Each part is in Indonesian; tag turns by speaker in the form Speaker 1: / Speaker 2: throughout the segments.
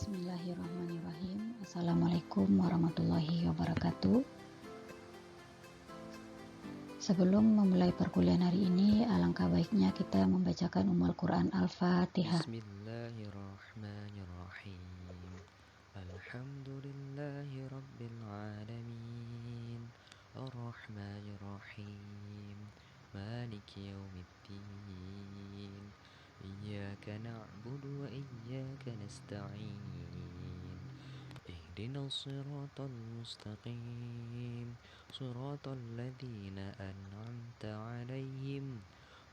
Speaker 1: Bismillahirrahmanirrahim. Assalamualaikum warahmatullahi wabarakatuh. Sebelum memulai perkuliahan hari ini, alangkah baiknya kita membacakan Ummul Quran Al-Fatihah.
Speaker 2: Bismillahirrahmanirrahim. Alhamdulillahi rabbil alamin. Ar-Rahmanirrahim. Maliki yaumiddin. Iyyaka na'budu wa iyyaka nasta'in. Ihdinas siratal mustaqim. Siratal ladzina an'amta 'alaihim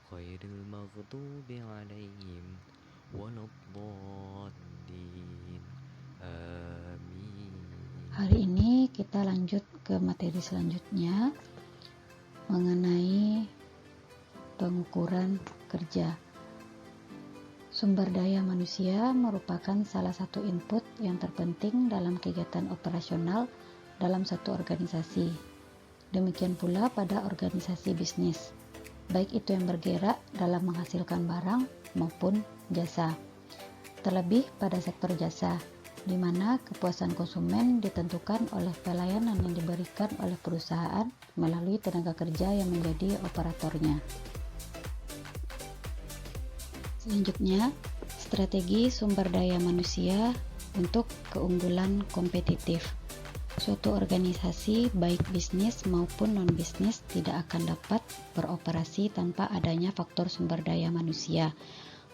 Speaker 2: ghairil maghdubi 'alaihim waladdallin. Amin.
Speaker 1: Hari ini kita lanjut ke materi selanjutnya mengenai pengukuran kerja. Sumber daya manusia merupakan salah satu input yang terpenting dalam kegiatan operasional dalam satu organisasi. Demikian pula pada organisasi bisnis, baik itu yang bergerak dalam menghasilkan barang maupun jasa. Terlebih pada sektor jasa, di mana kepuasan konsumen ditentukan oleh pelayanan yang diberikan oleh perusahaan melalui tenaga kerja yang menjadi operatornya. Selanjutnya, strategi sumber daya manusia untuk keunggulan kompetitif. Suatu organisasi baik bisnis maupun non-bisnis tidak akan dapat beroperasi tanpa adanya faktor sumber daya manusia.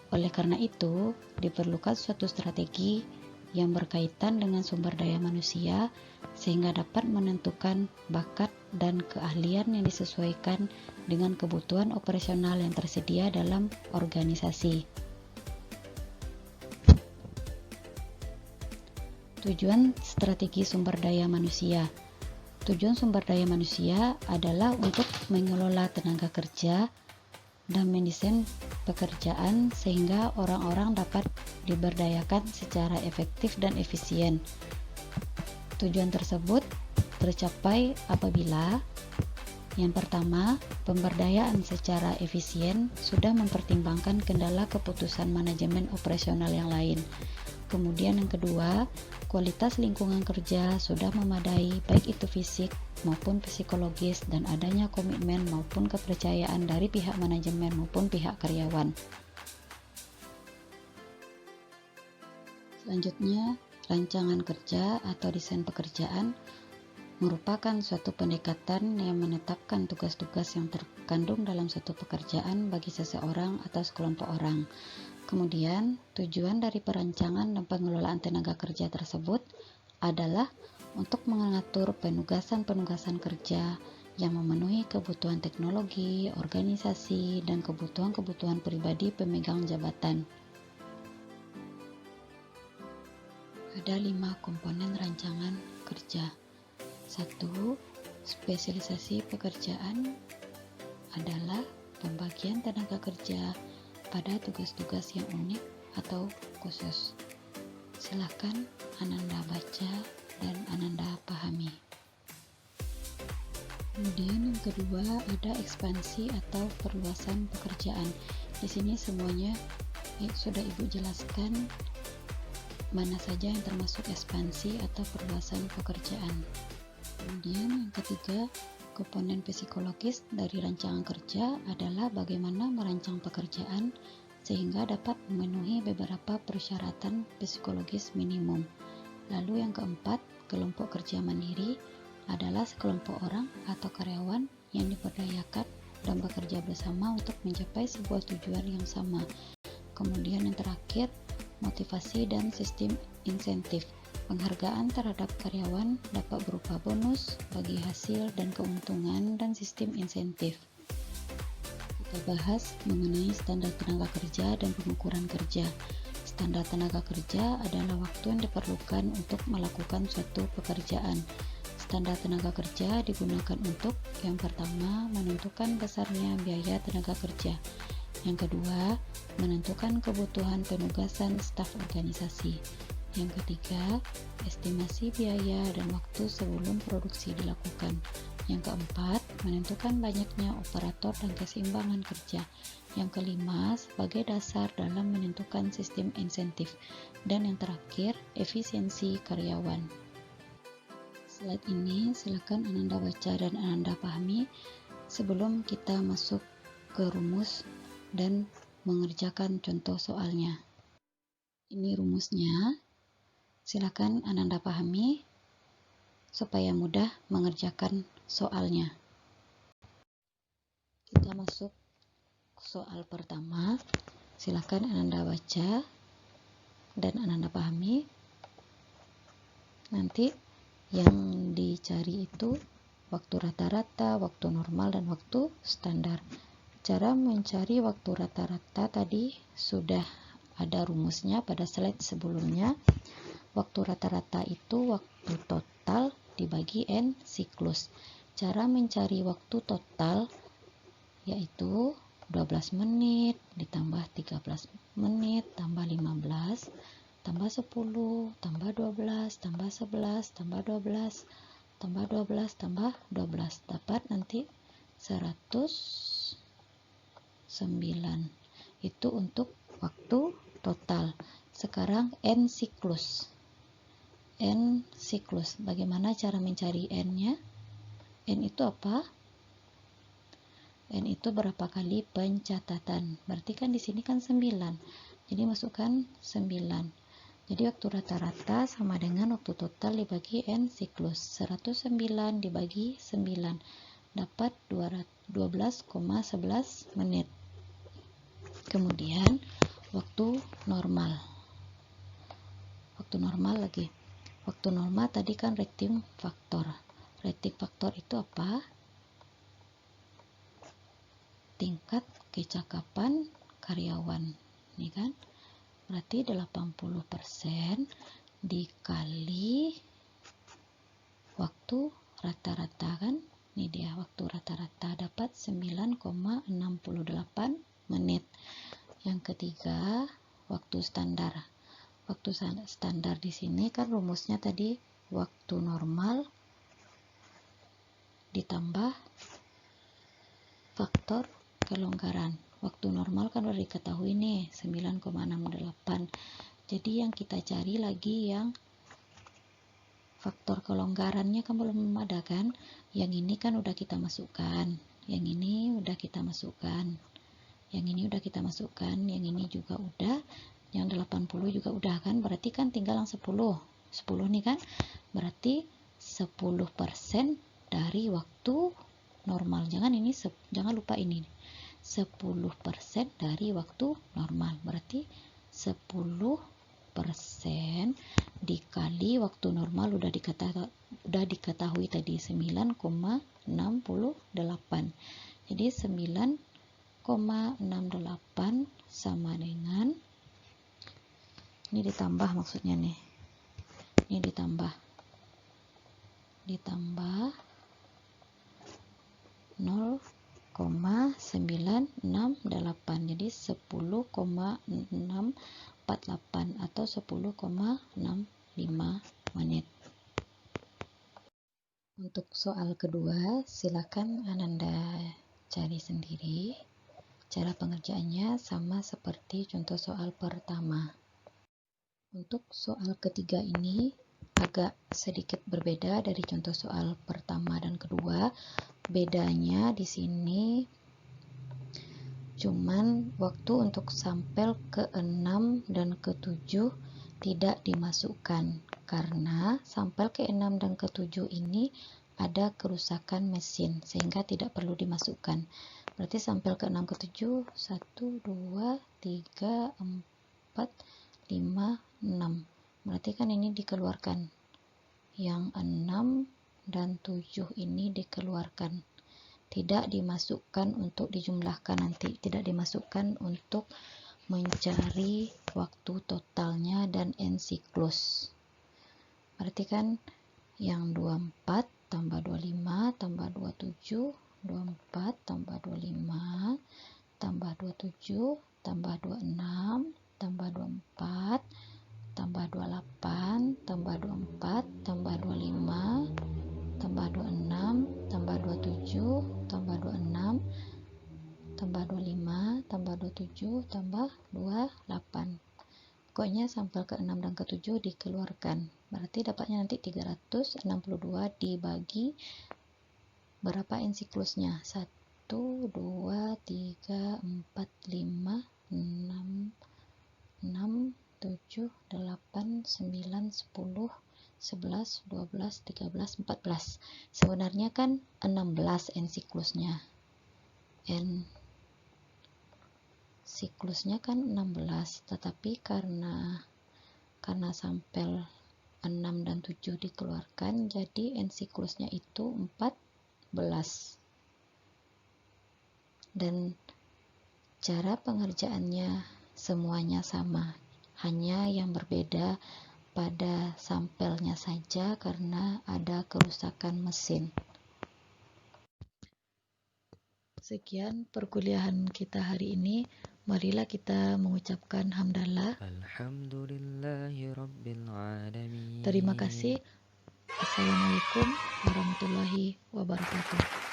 Speaker 1: Oleh karena itu, diperlukan suatu strategi yang berkaitan dengan sumber daya manusia sehingga dapat menentukan bakat dan keahlian yang disesuaikan dengan kebutuhan operasional yang tersedia dalam organisasi. Tujuan strategi sumber daya manusia. Tujuan sumber daya manusia adalah untuk mengelola tenaga kerja dan mendesain pekerjaan sehingga orang-orang dapat diberdayakan secara efektif dan efisien. Tujuan tersebut tercapai apabila yang pertama, pemberdayaan secara efisien sudah mempertimbangkan kendala keputusan manajemen operasional yang lain. Kemudian yang kedua, kualitas lingkungan kerja sudah memadai baik itu fisik maupun psikologis dan adanya komitmen maupun kepercayaan dari pihak manajemen maupun pihak karyawan. Selanjutnya, rancangan kerja atau desain pekerjaan merupakan suatu pendekatan yang menetapkan tugas-tugas yang terkandung dalam suatu pekerjaan bagi seseorang atau sekelompok orang. Kemudian, tujuan dari perancangan dan pengelolaan tenaga kerja tersebut adalah untuk mengatur penugasan-penugasan kerja yang memenuhi kebutuhan teknologi, organisasi, dan kebutuhan-kebutuhan pribadi pemegang jabatan. Ada 5 komponen rancangan kerja. 1. Spesialisasi pekerjaan adalah pembagian tenaga kerja pada tugas-tugas yang unik atau khusus. Silakan Ananda baca dan Ananda pahami. Kemudian yang kedua ada ekspansi atau perluasan pekerjaan. Di sini semuanya sudah Ibu jelaskan mana saja yang termasuk ekspansi atau perluasan pekerjaan. Kemudian yang ketiga, komponen psikologis dari rancangan kerja adalah bagaimana merancang pekerjaan sehingga dapat memenuhi beberapa persyaratan psikologis minimum. Lalu yang keempat, kelompok kerja mandiri adalah sekelompok orang atau karyawan yang diberdayakan dan bekerja bersama untuk mencapai sebuah tujuan yang sama. Kemudian yang terakhir, motivasi dan sistem insentif. Penghargaan terhadap karyawan dapat berupa bonus, bagi hasil dan keuntungan, dan sistem insentif. Kita bahas mengenai standar tenaga kerja dan pengukuran kerja. Standar tenaga kerja adalah waktu yang diperlukan untuk melakukan suatu pekerjaan. Standar tenaga kerja digunakan untuk yang pertama, menentukan besarnya biaya tenaga kerja. Yang kedua, menentukan kebutuhan penugasan staf organisasi. Yang ketiga, estimasi biaya dan waktu sebelum produksi dilakukan. Yang keempat, menentukan banyaknya operator dan keseimbangan kerja. Yang kelima, sebagai dasar dalam menentukan sistem insentif. Dan yang terakhir, efisiensi karyawan. Slide ini silakan Ananda baca dan Ananda pahami sebelum kita masuk ke rumus dan mengerjakan contoh soalnya. Ini rumusnya, silakan Ananda pahami supaya mudah mengerjakan soalnya. Kita masuk soal pertama, silakan Ananda baca dan Ananda pahami. Nanti yang dicari itu waktu rata-rata, waktu normal, dan waktu standar. Cara mencari waktu rata-rata tadi sudah ada rumusnya pada slide sebelumnya. Waktu rata-rata itu waktu total dibagi N siklus. Cara mencari waktu total yaitu 12 menit ditambah 13 menit tambah 15 tambah 10 tambah 12 tambah 11 tambah 12 tambah 12 tambah 12 dapat nanti 109. Itu untuk waktu total. Sekarang N siklus. N siklus. Bagaimana cara mencari N-nya? N itu apa? N itu berapa kali pencatatan. Berarti kan di sini kan 9. Jadi masukkan 9. Jadi waktu rata-rata sama dengan waktu total dibagi N siklus. 109 dibagi 9 dapat 12,11 menit. Kemudian waktu normal. Waktu normal lagi. Waktu normal tadi kan rating faktor. Rating faktor itu apa? Tingkat kecakapan karyawan. Ini kan? Berarti 80% dikali waktu rata-rata kan? Ini dia waktu rata-rata dapat 9,68 menit. Yang ketiga, waktu standar. Waktu standar di sini kan rumusnya tadi waktu normal ditambah faktor kelonggaran. Waktu normal kan udah diketahui nih 9,68. Jadi yang kita cari lagi yang faktor kelonggarannya kan belum ada kan. Yang ini kan udah kita masukkan. Yang ini udah kita masukkan. Yang ini udah kita masukkan. Yang ini juga udah. Yang 80 juga udah kan. Berarti kan tinggal yang 10. 10 nih kan. Berarti 10% dari waktu normal. Jangan lupa ini. 10% dari waktu normal. Berarti 10% dikali waktu normal udah diketahui tadi 9,68. Jadi 9,68 sama dengan ini ditambah maksudnya nih. Ini ditambah 0,968. Jadi 10,648 atau 10,65 menit. Untuk soal kedua, silakan Ananda cari sendiri. Cara pengerjaannya sama seperti contoh soal pertama. Untuk soal ketiga ini agak sedikit berbeda dari contoh soal pertama dan kedua. Bedanya di sini cuman waktu untuk sampel ke-6 dan ke-7 tidak dimasukkan karena sampel ke-6 dan ke-7 ini ada kerusakan mesin sehingga tidak perlu dimasukkan. Berarti sampel ke-6 ke-7 1 2 3 4 5 6. Berarti kan ini dikeluarkan. Yang 6 dan 7 ini dikeluarkan. Tidak dimasukkan untuk dijumlahkan nanti. Tidak dimasukkan untuk mencari waktu totalnya dan N siklus. Berarti kan yang 24 tambah 25 tambah 27, 24 tambah 25 tambah 27 tambah 26 tambah 24 tambah 28 tambah 24 tambah 25 tambah 26 tambah 27, tambah 26, tambah 25, tambah 27, tambah 28. Pokoknya sampel ke-6 dan ke-7 dikeluarkan. Berarti dapatnya nanti 362 dibagi berapa n siklusnya? 1, 2, 3, 4, 5, 6, 6, 7, 8, 9, 10, 11, 12, 13, 14. Sebenarnya kan 16 n siklusnya. N siklusnya kan 16, tetapi karena sampel 6 dan 7 dikeluarkan, jadi n siklusnya itu 14. Dan cara pengerjaannya semuanya sama, hanya yang berbeda pada sampelnya saja karena ada kerusakan mesin. Sekian perkuliahan kita hari ini. Marilah kita mengucapkan hamdalah.
Speaker 2: Alhamdulillahi Rabbil Alamin.
Speaker 1: Terima kasih. Assalamualaikum warahmatullahi wabarakatuh.